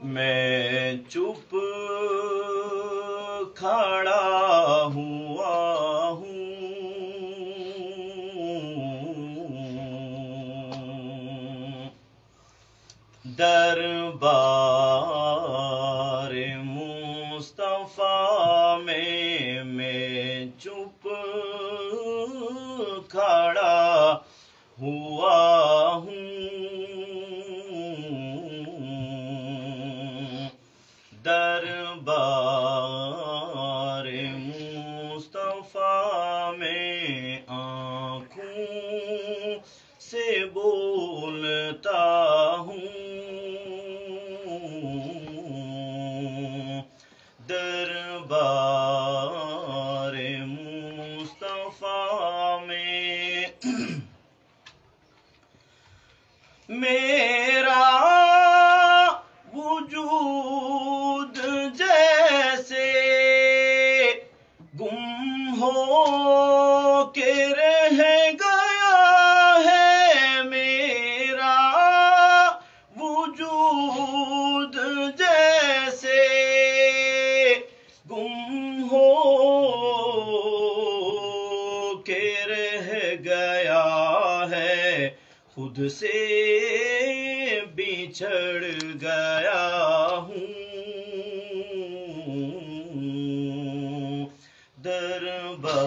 میں چپ کھڑا ہوا ہوں، دربار مصطفیٰ میں چپ کھڑا ہوا ہوں، دربار مصطفیٰ میں آنکھوں سے بولتا ہوں، دربار مصطفیٰ میں میرا وجود جیسے گم ہو کے رہ گیا ہے، میرا وجود جیسے گم ہو کے رہ گیا ہے، خود سے بچھڑ گیا ہوں، دربار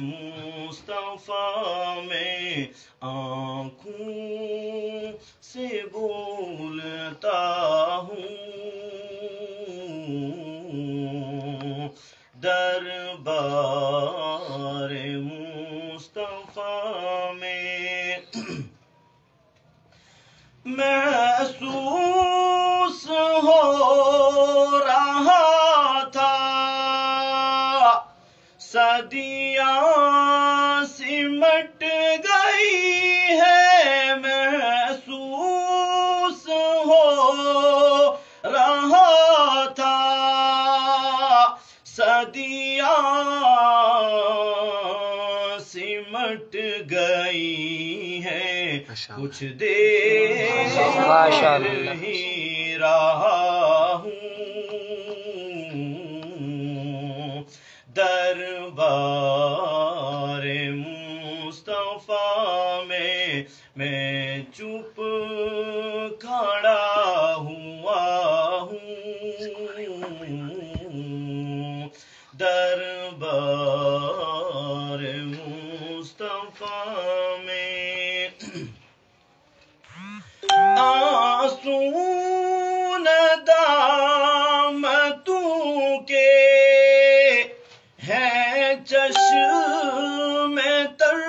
مصطفیٰ میں آنکھوں سے بولتا ہوں، دربار مصطفیٰ میں محسوس ہو رہا تھا صدیاں سمٹ گئی ہے، محسوس ہو رہا تھا صدیاں سمٹ گئی ہے، کچھ دیر ہی رہا ہوں، دربار مصطفیٰ میں چپ کھڑا ہوا ہوں، دربار مصطفیٰ میں آنسو ندامتوں کے ہیں چشم تر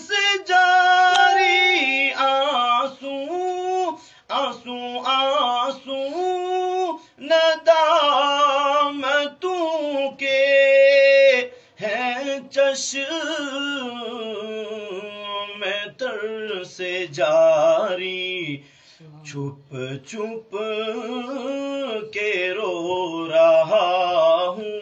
سے جاری، آنسو آنسو آنسو ندامتوں کے ہیں چشم تر سے جاری، چھپ چھپ کے رو رہا ہوں،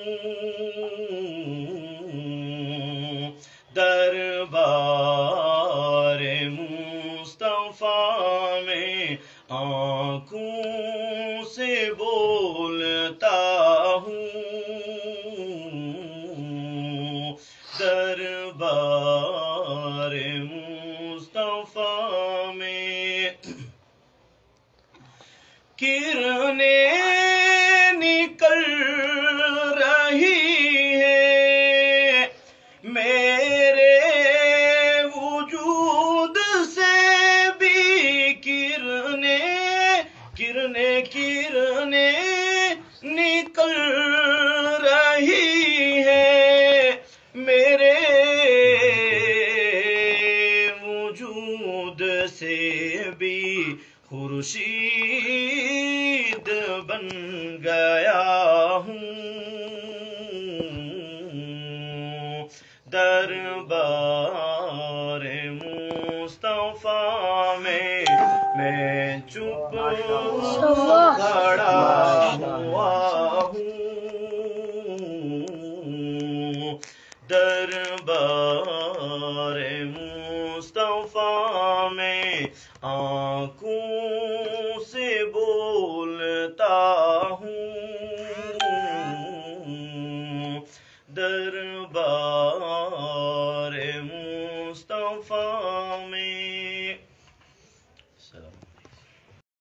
دربار مصطفیٰ میں آنکھوں سے بولتا ہوں، دربار مصطفیٰ میں کرنیں نکل رہی ہیں میرے وجود سے بھی، کرنیں نکل رہی ہیں میرے وجود سے بھی، خورشید بن گیا ہوں، دربار مصطفیٰ میں چپ کھڑا ہوا ہوں، دربار مصطفیٰ میں آنکھوں